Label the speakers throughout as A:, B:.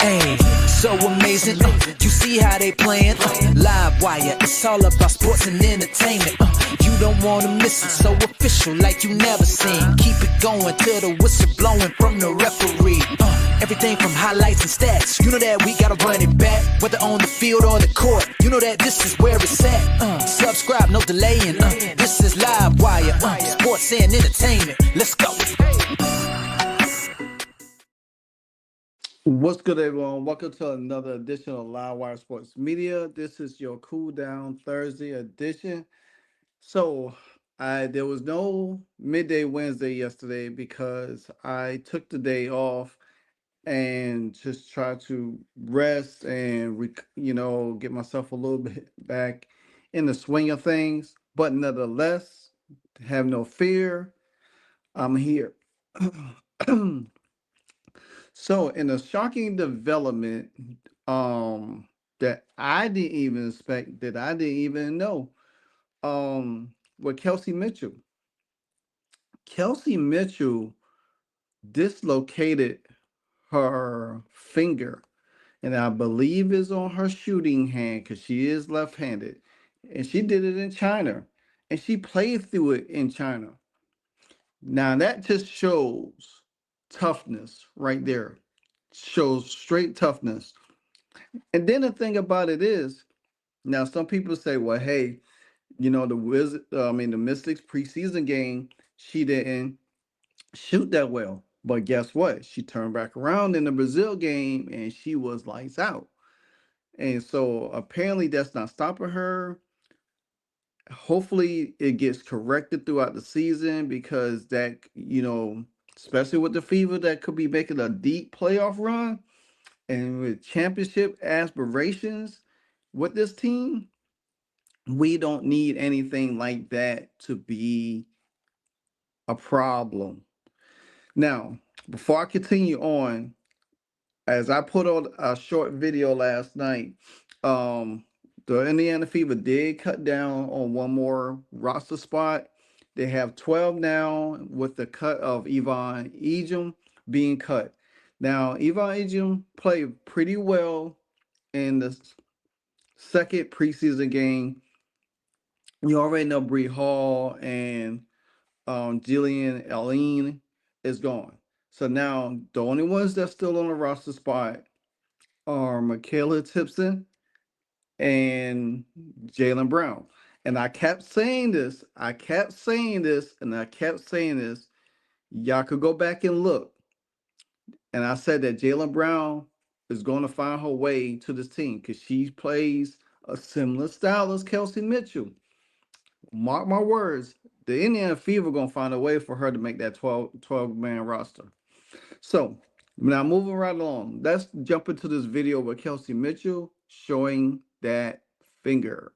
A: Hey, so amazing. You see how they playing? Live wire, it's all about sports and entertainment. You don't wanna miss it, so official like you never seen. Keep it going till the whistle blowing from the referee. Everything from highlights and stats. You know that we gotta run it back, whether on the field or the court. You know that this is where it's at. Subscribe, no delaying. This is Live Wire, sports and entertainment. Let's go.
B: What's good, everyone? Welcome to another edition of Live Wire Sports Media. This is your Cool Down Thursday edition. So, there was no midday Wednesday yesterday because I took the day off and just tried to rest and get myself a little bit back in the swing of things. But nonetheless, have no fear, I'm here. So, in a shocking development, that I didn't even expect, that I didn't even know, with Kelsey Mitchell. Kelsey Mitchell dislocated her finger, and I believe is on her shooting hand because she is left-handed, and she did it in China, and she played through it in China. Now that just shows toughness right there. Shows straight toughness. And then the thing about it is, now some people say, well, hey, the Mystics preseason game, she didn't shoot that well. But guess what? She turned back around in the Brazil game and she was lights out. And so apparently that's not stopping her. Hopefully it gets corrected throughout the season because that, especially with the fever, that could be making a deep playoff run. And with championship aspirations with this team, we don't need anything like that to be a problem. Now, before I continue on, as I put on a short video last night, the Indiana Fever did cut down on one more roster spot. They have 12 now with the cut of Ivan Ejim being cut. Now, Ivan Ejim played pretty well in the second preseason game. You already know Bree Hall and Jillian Alene is gone. So now the only ones that's still on the roster spot are Michaela Tipson and Jaylen Brown. And I kept saying this, and I kept saying this. Y'all could go back and look. And I said that Jaylen Brown is going to find her way to this team because she plays a similar style as Kelsey Mitchell. Mark my words, the Indiana Fever going to find a way for her to make that 12-man roster. So, now moving right along, let's jump into this video with Kelsey Mitchell showing that finger.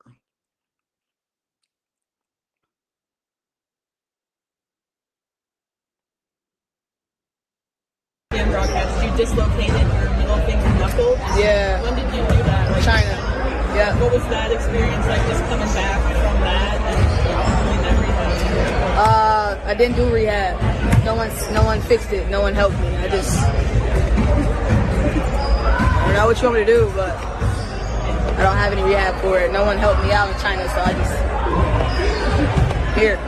C: Broadcast, you dislocated your middle finger knuckle.
D: Yeah.
C: When did you do that? Like,
D: China. Yeah.
C: What was that experience like, just coming back from that and doing that rehab?
D: I didn't do rehab. No one fixed it. No one helped me. I don't know what you want me to do, but I don't have any rehab for it. No one helped me out in China, so I just here.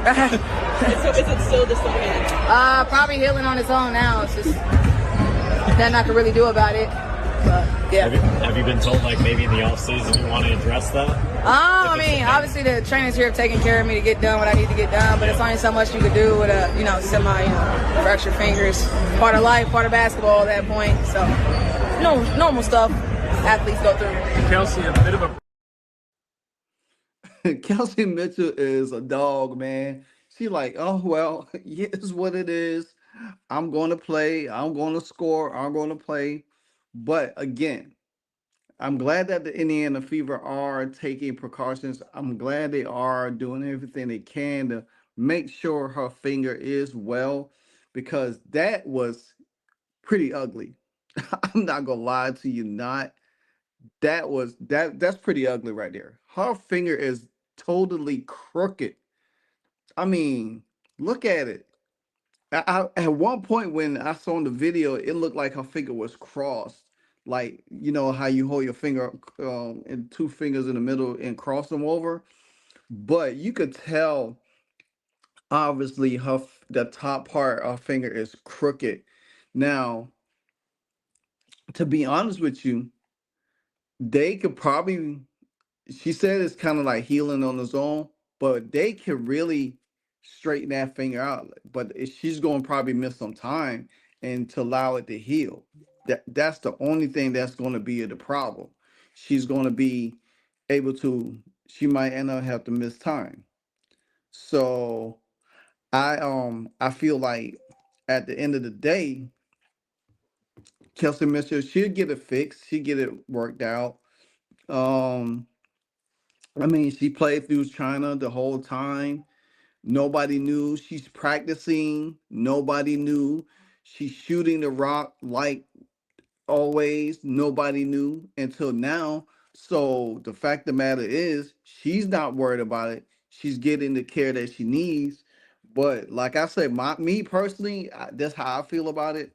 C: So is it still dislocated?
D: Probably healing on its own now. It's just nothing I can really do about it. But yeah.
E: Have you been told, like, maybe in the off season you want to address that?
D: I mean, obviously the trainers here have taken care of me to get done what I need to get done, but it's only so much you could do with a, fractured fingers. Part of life, part of basketball at that point. So, normal stuff athletes go through.
E: Kelsey, a bit of a
B: Kelsey Mitchell is a dog, man. She like, oh, well, here's what it is. I'm going to play. I'm going to score. I'm going to play. But again, I'm glad that the Indiana Fever are taking precautions. I'm glad they are doing everything they can to make sure her finger is well, because that was pretty ugly. I'm not gonna lie to you, not. That's pretty ugly right there. Her finger is totally crooked. I mean, look at it. At one point when I saw in the video, it looked like her finger was crossed. like you know how you hold your finger and two fingers in the middle and cross them over. But you could tell obviously the top part of her finger is crooked. Now, to be honest with you, they could probably, she said it's kind of like healing on its own, but they could really straighten that finger out. But she's going to probably miss some time and to allow it to heal. That's the only thing that's going to be the problem. She's going to be able to, she might end up have to miss time. So I feel like at the end of the day, Kelsey Mitchell, she'll get it fixed. She'll get it worked out. Um, I mean, she played through China the whole time. Nobody knew she's practicing. Nobody knew she's shooting the rock like always. Nobody knew until now. So the fact of the matter is, she's not worried about it. She's getting the care that she needs. But like I said, me personally, that's how I feel about it.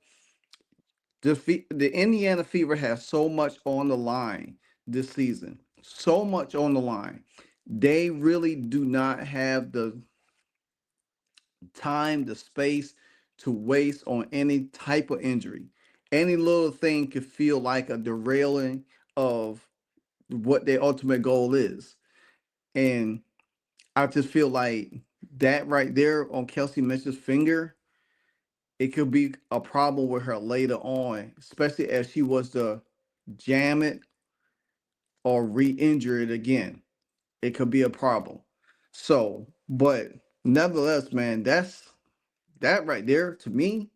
B: The Indiana Fever has so much on the line this season. So much on the line. They really do not have the time, the space to waste on any type of injury. Any little thing could feel like a derailing of what their ultimate goal is. And I just feel like that right there on Kelsey Mitchell's finger, it could be a problem with her later on, especially if she was to jam it or re-injure it again. It could be a problem. So, but nevertheless, man, that right there to me,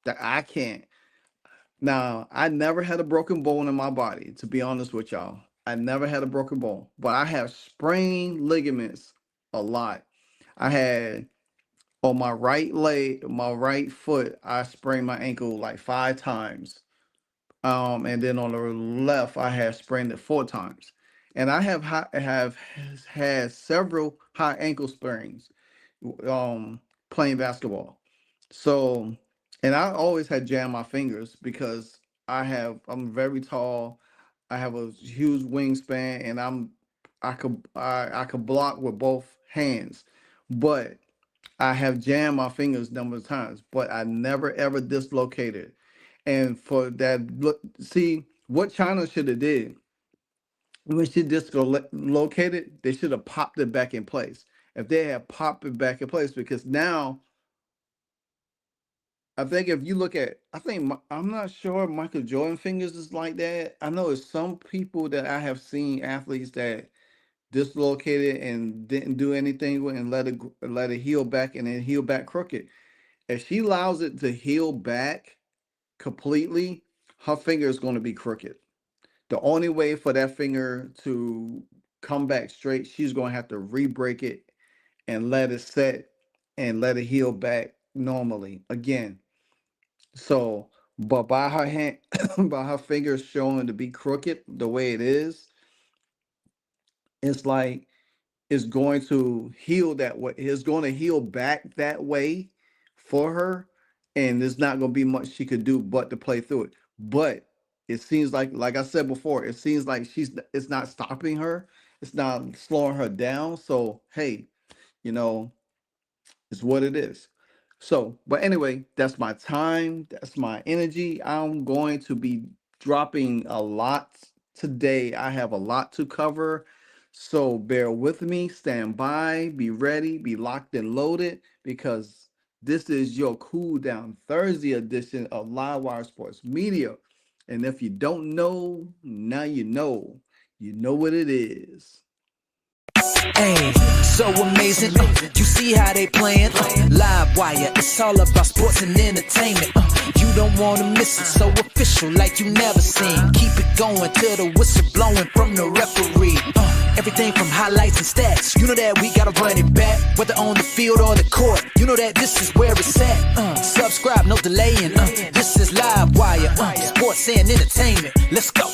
B: that I can't. Now, I never had a broken bone in my body, to be honest with y'all. I never had a broken bone, but I have sprained ligaments a lot. I had on my right leg, my right foot, I sprained my ankle like 5 times. And then on the left, I have sprained it 4 times. And I have had several high ankle sprains playing basketball. So, and I always had jammed my fingers because I'm very tall. I have a huge wingspan, and I could block with both hands. But I have jammed my fingers a number of times, but I never ever dislocated. And for that, look, see what China should have did when she dislocated, they should have popped it back in place. If they had popped it back in place, because now I think if you look at, I'm not sure Michael Jordan fingers is like that. I know it's some people that I have seen athletes that dislocated and didn't do anything with and let it heal back and then heal back crooked. If she allows it to heal back completely, her finger is going to be crooked. The only way for that finger to come back straight, she's going to have to re-break it and let it set and let it heal back normally again. So, but by her hand, by her fingers showing to be crooked the way it is, it's like it's going to heal that way. It's going to heal back that way for her, and there's not going to be much she could do but to play through it. But it seems like I said before, it seems like it's not stopping her. It's not slowing her down. So, hey, you know, it's what it is. So, but anyway, that's my time. That's my energy. I'm going to be dropping a lot today. I have a lot to cover. So bear with me, stand by, be ready, be locked and loaded, because this is your Cool Down Thursday edition of Livewire Sports Media. And if you don't know, now you know. You know what it is.
A: Hey, so amazing. You see how they playing? Live wire, it's all about sports and entertainment. You don't want to miss it, so official like you never seen. Keep it going till the whistle blowing from the referee. Everything from highlights and stats. You know that we gotta run it back, whether on the field or the court. You know that this is where it's at. Subscribe, no delaying. This is Live Wire, sports and entertainment. Let's go.